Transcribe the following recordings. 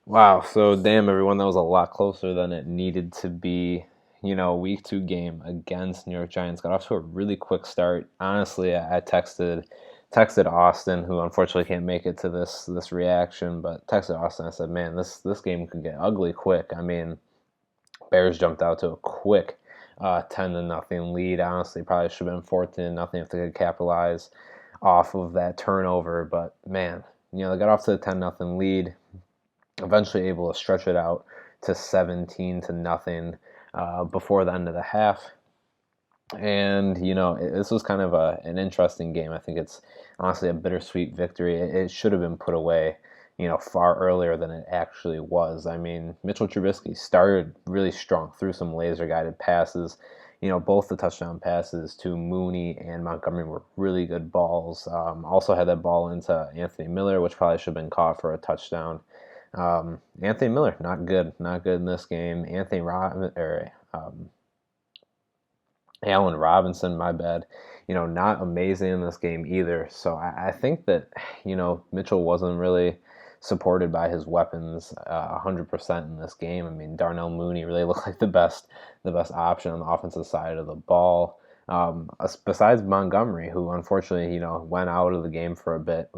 Wow, so damn everyone, that was a lot closer than it needed to be. Week two game against New York Giants got off to a really quick start. Honestly, I texted Austin, who unfortunately can't make it to this reaction, but texted Austin. I said, "Man, this game could get ugly quick." I mean, Bears jumped out to a quick 10-0 lead. Honestly, probably should have been 14-0 if they could capitalize off of that turnover. But man, they got off to a 10-0 lead, eventually able to stretch it out to 17-0 before the end of the half. And this was kind of an interesting game. I think it's honestly a bittersweet victory. It should have been put away, far earlier than it actually was. I mean, Mitchell Trubisky started really strong, threw some laser guided passes. Both the touchdown passes to Mooney and Montgomery were really good balls. Also had that ball into Anthony Miller, which probably should have been caught for a touchdown. Anthony Miller, not good in this game. Allen Robinson, my bad. Not amazing in this game either. So I think that Mitchell wasn't really supported by his weapons 100% in this game. I mean, Darnell Mooney really looked like the best option on the offensive side of the ball. Besides Montgomery, who unfortunately went out of the game for a bit,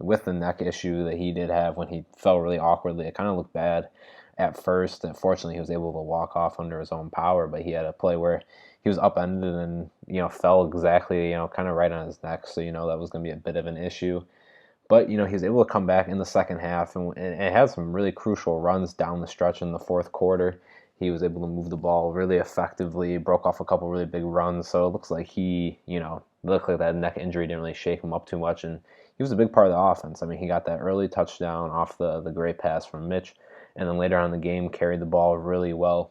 with the neck issue that he did have when he fell really awkwardly. It kind of looked bad at first. Fortunately, he was able to walk off under his own power, but he had a play where he was upended and fell exactly kind of right on his neck. So that was going to be a bit of an issue. But he was able to come back in the second half and had some really crucial runs down the stretch in the fourth quarter. He was able to move the ball really effectively, broke off a couple really big runs. So it looks like looked like that neck injury didn't really shake him up too much, and he was a big part of the offense. I mean, he got that early touchdown off the great pass from Mitch, and then later on in the game carried the ball really well.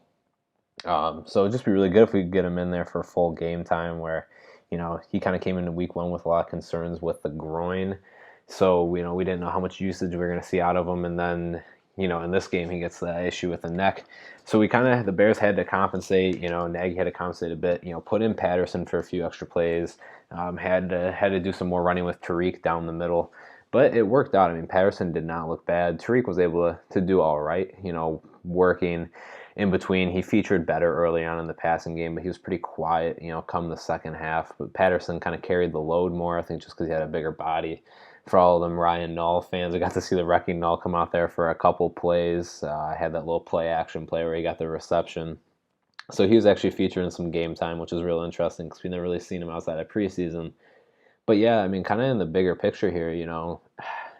So it'd just be really good if we could get him in there for full game time where, he kind of came into week one with a lot of concerns with the groin. So, we didn't know how much usage we were going to see out of him. And then, in this game, he gets the issue with the neck. So the Bears had to compensate, Nagy had to compensate a bit, put in Patterson for a few extra plays, had to do some more running with Tariq down the middle. But it worked out. I mean, Patterson did not look bad. Tariq was able to do all right, working in between. He featured better early on in the passing game, but he was pretty quiet, come the second half. But Patterson kind of carried the load more, I think, just because he had a bigger body. For all of them Ryan Nall fans, I got to see the Wrecking Nall come out there for a couple plays. I had that little play action play where he got the reception. So he was actually featured in some game time, which is real interesting because we never really seen him outside of preseason. But yeah, I mean, kind of in the bigger picture here,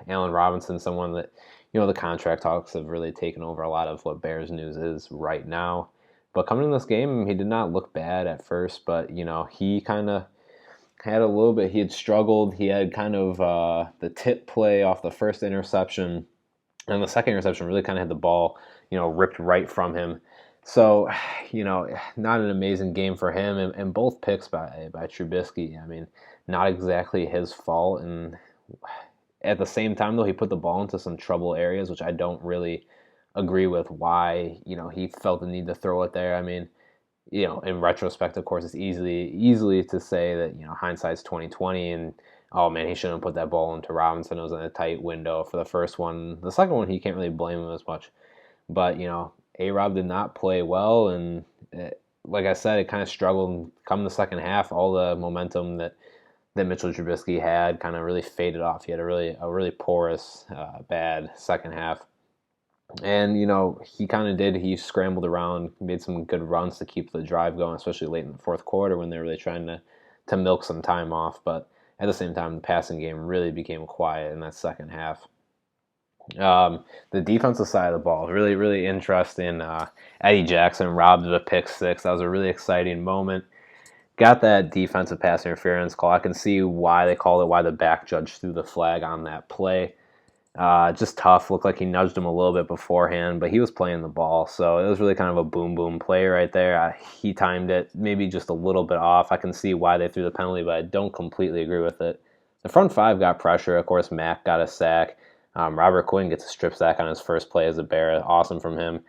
Allen Robinson, someone that, the contract talks have really taken over a lot of what Bears news is right now. But coming in this game, he did not look bad at first, but, he kind of had a little bit, he had struggled. He had kind of the tip play off the first interception, and the second interception really kind of had the ball, ripped right from him. So, not an amazing game for him, and both picks by Trubisky. I mean, not exactly his fault, and at the same time, though, he put the ball into some trouble areas, which I don't really agree with why, he felt the need to throw it there. I mean, in retrospect, of course, it's easily to say that, hindsight's 2020 and, oh man, he shouldn't have put that ball into Robinson. It was in a tight window for the first one. The second one, he can't really blame him as much. But, A-Rob did not play well, and like I said, it kind of struggled. Come the second half, all the momentum that Mitchell Trubisky had kind of really faded off. He had a really porous, bad second half. And, he kind of did. He scrambled around, made some good runs to keep the drive going, especially late in the fourth quarter when they were really trying to milk some time off. But at the same time, the passing game really became quiet in that second half. The defensive side of the ball, really, really interesting. Eddie Jackson robbed the pick six. That was a really exciting moment. Got that defensive pass interference call. I can see why they called it, why the back judge threw the flag on that play. Just tough. Looked like he nudged him a little bit beforehand, but he was playing the ball, so it was really kind of a boom play right there. He timed it maybe just a little bit off. I can see why they threw the penalty, but I don't completely agree with it. The front five got pressure. Of course, Mack got a sack. Robert Quinn gets a strip sack on his first play as a Bear. Awesome from him.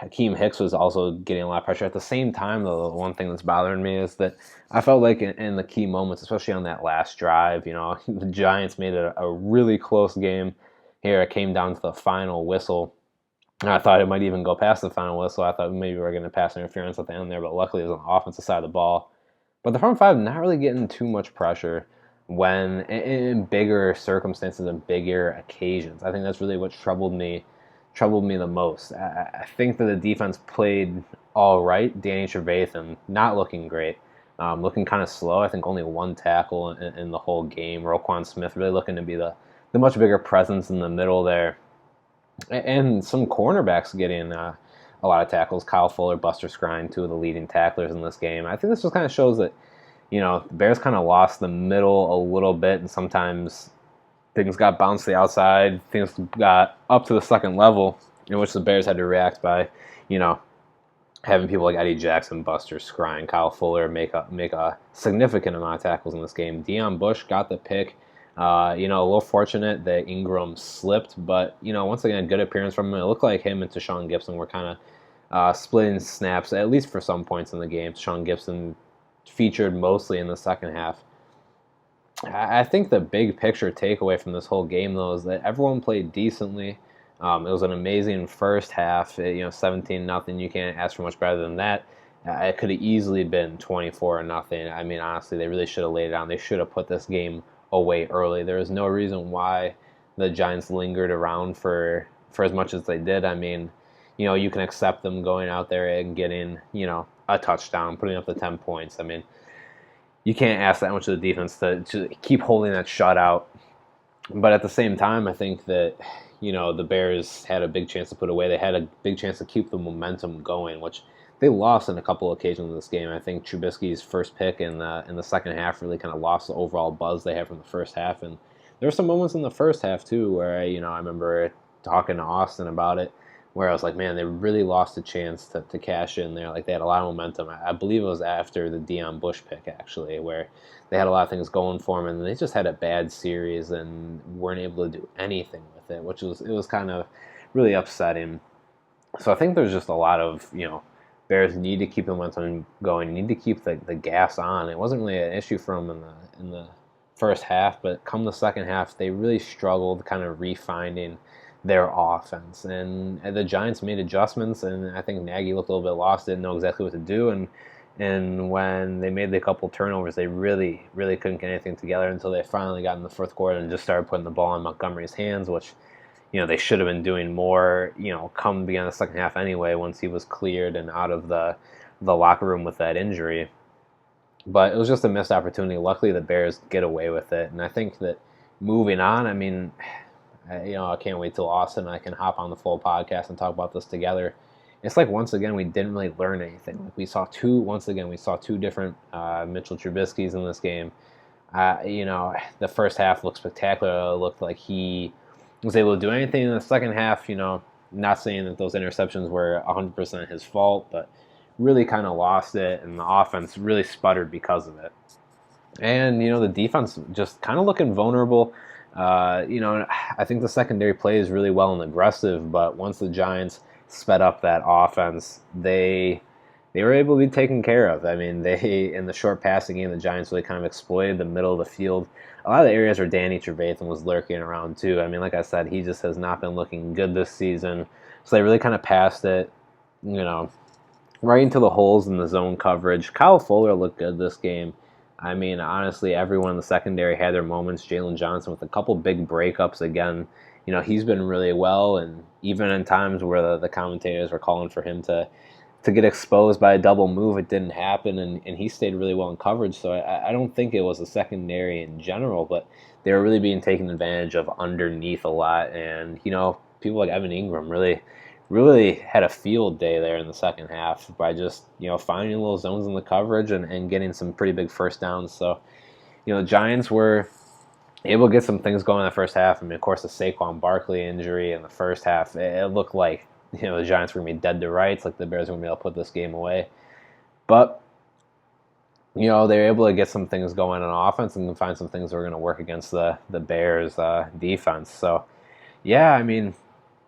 Akeem Hicks was also getting a lot of pressure. At the same time, though, the one thing that's bothering me is that I felt like in the key moments, especially on that last drive, the Giants made it a really close game. here it came down to the final whistle. I thought it might even go past the final whistle. I thought maybe we were going to pass interference at the end there, but luckily it was on the offensive side of the ball. But the front five not really getting too much pressure when in bigger circumstances and bigger occasions. I think that's really what troubled me the most. I think that the defense played all right. Danny Trevathan not looking great, looking kind of slow. I think only one tackle in the whole game. Roquan Smith really looking to be the much bigger presence in the middle there, and some cornerbacks getting a lot of tackles. Kyle Fuller, Buster Skrine, two of the leading tacklers in this game. I think this just kind of shows that, the Bears kind of lost the middle a little bit, and sometimes things got bounced to the outside. Things got up to the second level, in which the Bears had to react by, having people like Eddie Jackson, Buster Skrine, Kyle Fuller make a significant amount of tackles in this game. Deion Bush got the pick. A little fortunate that Ingram slipped, but, once again, good appearance from him. It looked like him and Tashawn Gibson were kind of splitting snaps, at least for some points in the game. Tashawn Gibson featured mostly in the second half. I think the big picture takeaway from this whole game, though, is that everyone played decently. It was an amazing first half. 17-0. You can't ask for much better than that. It could have easily been 24-0. I mean, honestly, they really should have laid it down. They should have put this game away early. There is no reason why the Giants lingered around for as much as they did. I mean, you can accept them going out there and getting, a touchdown, putting up the 10 points. I mean, you can't ask that much of the defense to keep holding that shutout. But at the same time, I think that, the Bears had a big chance to put away. They had a big chance to keep the momentum going, which they lost in a couple of occasions in this game. I think Trubisky's first pick in the second half really kind of lost the overall buzz they had from the first half. And there were some moments in the first half, too, where, I remember talking to Austin about it, where I was like, man, they really lost a chance to cash in there. Like, they had a lot of momentum. I believe it was after the Deion Bush pick, actually, where they had a lot of things going for them, and they just had a bad series and weren't able to do anything with it, which was kind of really upsetting. So I think there's just a lot of, Bears need to keep the momentum going, need to keep the gas on. It wasn't really an issue for them in the first half, but come the second half, they really struggled kind of refining their offense. And the Giants made adjustments, and I think Nagy looked a little bit lost, didn't know exactly what to do. And when they made the couple turnovers, they really, really couldn't get anything together until they finally got in the fourth quarter and just started putting the ball in Montgomery's hands, which they should have been doing more, come the beginning of the second half anyway, once he was cleared and out of the locker room with that injury. But it was just a missed opportunity. Luckily, the Bears get away with it. And I think that moving on, I mean, I can't wait till Austin and I can hop on the full podcast and talk about this together. It's like, once again, we didn't really learn anything. Like, we saw two different Mitchell Trubiskys in this game. The first half looked spectacular. It looked like he was able to do anything in the second half. Not saying that those interceptions were 100% his fault, but really kind of lost it, and the offense really sputtered because of it. And, the defense just kind of looking vulnerable. I think the secondary plays really well and aggressive, but once the Giants sped up that offense, they were able to be taken care of. I mean, in the short passing game, the Giants really kind of exploited the middle of the field. A lot of the areas where Danny Trevathan was lurking around, too. I mean, like I said, he just has not been looking good this season. So they really kind of passed it, right into the holes in the zone coverage. Kyle Fuller looked good this game. I mean, honestly, everyone in the secondary had their moments. Jalen Johnson with a couple big breakups again. He's been really well, and even in times where the commentators were calling for him to get exposed by a double move, it didn't happen, and he stayed really well in coverage. So I don't think it was a secondary in general, but they were really being taken advantage of underneath a lot. And, people like Evan Ingram really had a field day there in the second half by just, finding little zones in the coverage and getting some pretty big first downs. So, the Giants were able to get some things going in the first half. I mean, of course, the Saquon Barkley injury in the first half, it looked like, the Giants were going to be dead to rights, like the Bears were going to be able to put this game away. But, they were able to get some things going on offense and find some things that were going to work against the Bears defense. So, yeah, I mean,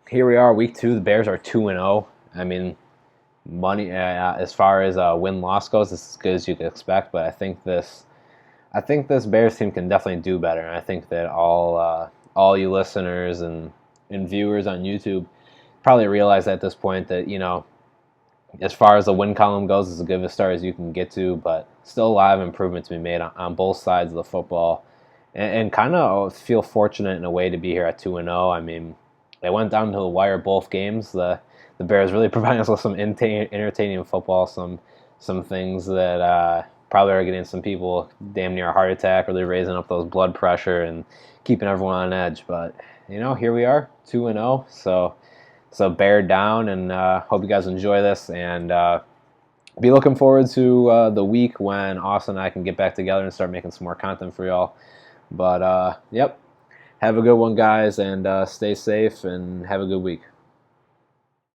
here we are, week 2. The Bears are 2-0. I mean, money as far as win-loss goes, it's as good as you could expect. But I think this Bears team can definitely do better. And I think that all you listeners and and viewers on YouTube probably realize at this point that, as far as the win column goes, it's as good a start as you can get to, but still a lot of improvement to be made on both sides of the football. And kind of feel fortunate in a way to be here at 2-0. I mean, they went down to the wire both games. The Bears really providing us with some entertaining football, some things that probably are getting some people damn near a heart attack, really raising up those blood pressure and keeping everyone on edge. But, here we are, 2-0. So bear down, and hope you guys enjoy this, and be looking forward to the week when Austin and I can get back together and start making some more content for y'all. But, yep, have a good one, guys, and stay safe, and have a good week.